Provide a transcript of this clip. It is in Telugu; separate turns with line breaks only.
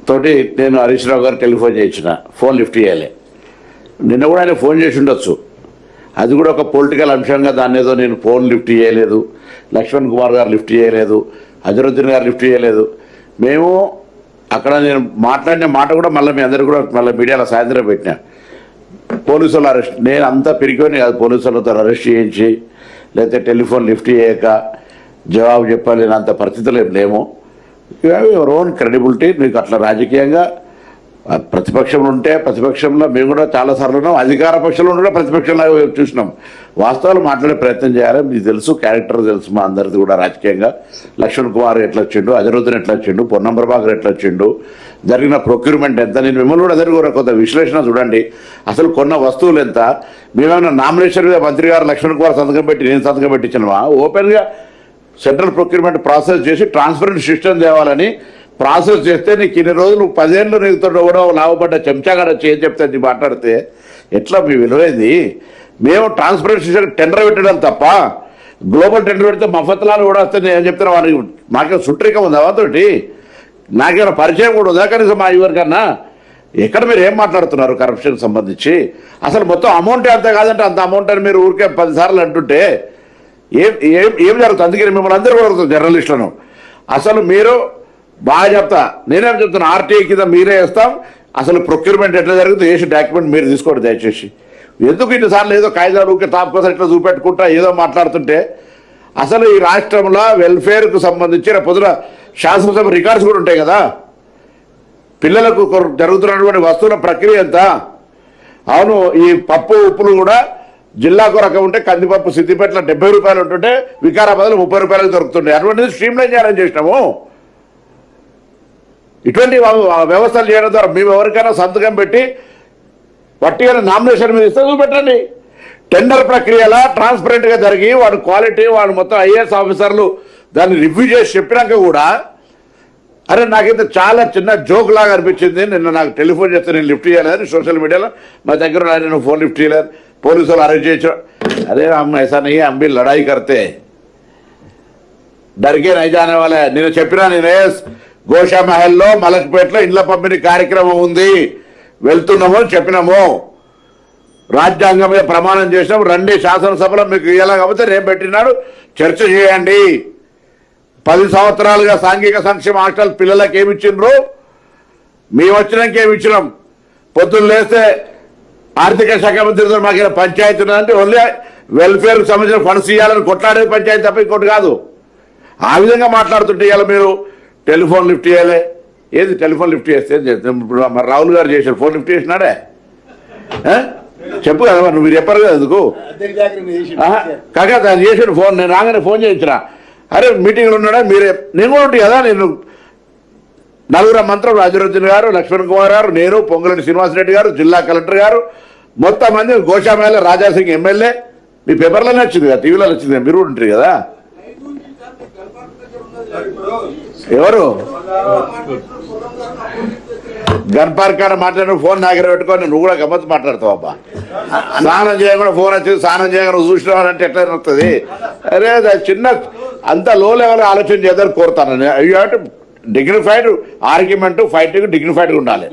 తోటి నేను హరీష్ రావు గారు టెలిఫోన్ చేయించిన, ఫోన్ లిఫ్ట్ చేయాలి. నిన్న కూడా ఆయన ఫోన్ చేసి ఉండొచ్చు, అది కూడా ఒక పొలిటికల్ అంశంగా దాన్ని ఏదో నేను ఫోన్ లిఫ్ట్ చేయలేదు, లక్ష్మణ్ కుమార్ గారు లిఫ్ట్ చేయలేదు, అజరుద్దీన్ గారు లిఫ్ట్ చేయలేదు. మేము అక్కడ నేను మాట్లాడిన మాట కూడా మళ్ళీ మీ అందరికీ కూడా మళ్ళీ మీడియాలో సాయంత్రం పెట్టినా. పోలీసులు అరెస్ట్, నేను అంతా పిరికొని కాదు, పోలీసులతో అరెస్ట్ చేయించి లేకపోతే టెలిఫోన్ లిఫ్ట్ చేయక జవాబు చెప్పలేనంత పరిస్థితులు ఏం లేము. Your own credibility. మీకు అట్లా రాజకీయంగా ప్రతిపక్షంలో ఉంటే ప్రతిపక్షంలో మేము కూడా చాలాసార్లు ఉన్నాం, అధికార పక్షంలో కూడా ప్రతిపక్షంలో చూసినాం. వాస్తవాలు మాట్లాడే ప్రయత్నం చేయాలి. మీకు తెలుసు, క్యారెక్టర్ తెలుసు మా అందరిది కూడా రాజకీయంగా. లక్ష్మణ్ కుమార్ ఎట్లా వచ్చిండు, అజరుద్దీన్ ఎట్లా వచ్చిండు, పొన్నం ప్రభాకర్ ఎట్లా వచ్చిండు, జరిగిన ప్రొక్యూర్మెంట్ ఎంత, నేను మిమ్మల్ని కూడా అందరికీ కూడా కొంత విశ్లేషణ చూడండి. అసలు కొన్న వస్తువులు ఎంత, మేమేమైనా నామినేషన్ మీద మంత్రి గారు లక్ష్మణ్ కుమార్ సంతకం పెట్టి నేను సంతకం పెట్టించినవా? ఓపెన్గా సెంట్రల్ ప్రొక్యూర్మెంట్ ప్రాసెస్ చేసి ట్రాన్స్పరెంట్ సిస్టమ్ తేవాలని ప్రాసెస్ చేస్తే నీకు ఇన్ని రోజులు 10 ఏళ్ళు నీకు కూడా లాభపడ్డ చెంచాగాడ చేసి చెప్తే నీ మాట్లాడితే ఎట్లా మీ విలువైంది? మేము ట్రాన్స్పరెంట్ సిస్టమ్ టెండర్ పెట్టడం తప్ప గ్లోబల్ టెండర్ పెడితే మఫత్లాలు కూడా వస్తే నేను చెప్తున్నా, వారికి మాకేమో సుట్రికం ఉందా వాతోటి? నాకేమైనా పరిచయం కూడా ఉందా కనీసం మా ఎవరికన్నా? ఎక్కడ మీరు ఏం మాట్లాడుతున్నారు కరప్షన్కి సంబంధించి? అసలు మొత్తం అమౌంట్ ఎంత కాదంటే అంత అమౌంట్ అని మీరు ఊరికే 10 సార్లు అంటుంటే ఏం ఏం ఏం జరుగుతుంది? అందుకని మిమ్మల్ని అందరూ కూడా జర్నలిస్టులను అసలు మీరు బాగా చెప్తా, నేనేం చెప్తున్నా, ఆర్టీఐ కింద మీరే వేస్తాం. అసలు ప్రొక్యూర్మెంట్ ఎట్లా జరుగుతుంది వేసి డాక్యుమెంట్ మీరు తీసుకోండి దయచేసి. ఎందుకు ఇన్నిసార్లు ఏదో కాయిదాలు ఊరికే టాప్ కోసం ఇట్లా చూపెట్టుకుంటా ఏదో మాట్లాడుతుంటే అసలు ఈ రాష్ట్రంలో వెల్ఫేర్కు సంబంధించి పొద్దున శాసనసభ రికార్డ్స్ కూడా ఉంటాయి కదా. పిల్లలకు జరుగుతున్నటువంటి వస్తువుల ప్రక్రియ ఎంత? అవును, ఈ పప్పు ఉప్పులు కూడా జిల్లాకు రకం ఉంటే కందిపప్పు సిద్దిపేటలో 70 రూపాయలు ఉంటుంటే వికారాబాద్లో 30 రూపాయలకు దొరుకుతుండే. అటువంటిది స్ట్రీమ్లైన్ చేయాలని చేసినాము. ఇటువంటి వ్యవస్థలు చేయడం ద్వారా మేము ఎవరికైనా సంతకం పెట్టి వట్టిగా నామినేషన్ మీద ఇస్తే చూపెట్టండి. టెండర్ ప్రక్రియలా ట్రాన్స్పరెంట్గా జరిగి వాడు క్వాలిటీ వాడు మొత్తం ఐఏఎస్ ఆఫీసర్లు దాన్ని రివ్యూ చేసి చెప్పినాక కూడా అరే నాకైతే చాలా చిన్న జోక్ లాగా అనిపించింది. నిన్న నాకు టెలిఫోన్ చేస్తే నేను లిఫ్ట్ చేయలేదని సోషల్ మీడియాలో మా దగ్గర నేను ఫోన్ లిఫ్ట్ చేయలేదు, పోలీసులు అరెస్ట్ చేయించారు. అరే हम ऐसा नहीं है, हम भी लड़ाई करते डर के नहीं जाने वाले. నేను చెప్పినా, నేనే గోషా మహల్లో మలక్పేటలో ఇండ్ల పంపిణీ కార్యక్రమం ఉంది, వెళ్తున్నాము చెప్పినాము, రాజ్యాంగం మీద ప్రమాణం చేసినాం, రండి శాసనసభలో మీకు ఇయ్యాలా కాబట్టి రేపు పెట్టినాడు చర్చ చేయండి. 10 సంవత్సరాలుగా సాంఘిక సంక్షేమ హాస్టల్ పిల్లలకు ఏమిచ్చిండ్రు, మేము వచ్చినాక ఏమిచ్చినాం. పొద్దున్న లేస్తే ఆర్థిక శాఖ మంత్రితో మాకు పంచాయతీ ఉన్నదంటే ఓన్లీ వెల్ఫేర్కి సంబంధించిన ఫండ్స్ ఇవ్వాలని కొట్లాడే పంచాయతీ తప్ప ఇంకోటి కాదు. ఆ విధంగా మాట్లాడుతుంటే ఇవాళ మీరు టెలిఫోన్ లిఫ్ట్ చేయాలి. ఏది టెలిఫోన్ లిఫ్ట్ చేస్తే మరి రాహుల్ గారు చేశారు, ఫోన్ లిఫ్ట్ చేసినాడే చెప్పు కదా, మరి మీరు చెప్పారు కదా ఎందుకు కాకా దాన్ని చేసిన ఫోన్. నేను రాగానే ఫోన్ చేయించిన, అరే మీటింగ్లో ఉన్నాడా మీరే, నేను కూడా ఉంటుంది కదా. నేను 4 మంత్రులు, అజరుద్దీన్ గారు, లక్ష్మణ్ కుమార్ గారు, నేను, పొంగులేటి శ్రీనివాసరెడ్డి గారు, జిల్లా కలెక్టర్ గారు, మొత్తం మంది, గోషామేళ రాజాసింగ్ ఎమ్మెల్యే. మీ పేపర్లోనే వచ్చింది కదా, టీవీలో వచ్చింది కదా, మీరు కూడా ఉంటారు కదా. ఎవరు గన్ పార్క్ అని మాట్లాడిన ఫోన్ దగ్గర పెట్టుకొని నువ్వు కూడా గమ్మత్తు మాట్లాడతావు అబ్బా. స్నానం చేయకుండా ఫోన్ వచ్చింది, స్నానం చేయకుండా చూసినావు అంటే ఎట్లా వస్తుంది? అరే చిన్న అంత లో లెవెల్ ఆలోచన చేద్దామని కోరుతాను. You have to dignified argument, fighting డిగ్నిఫైడ్గా ఉండాలి.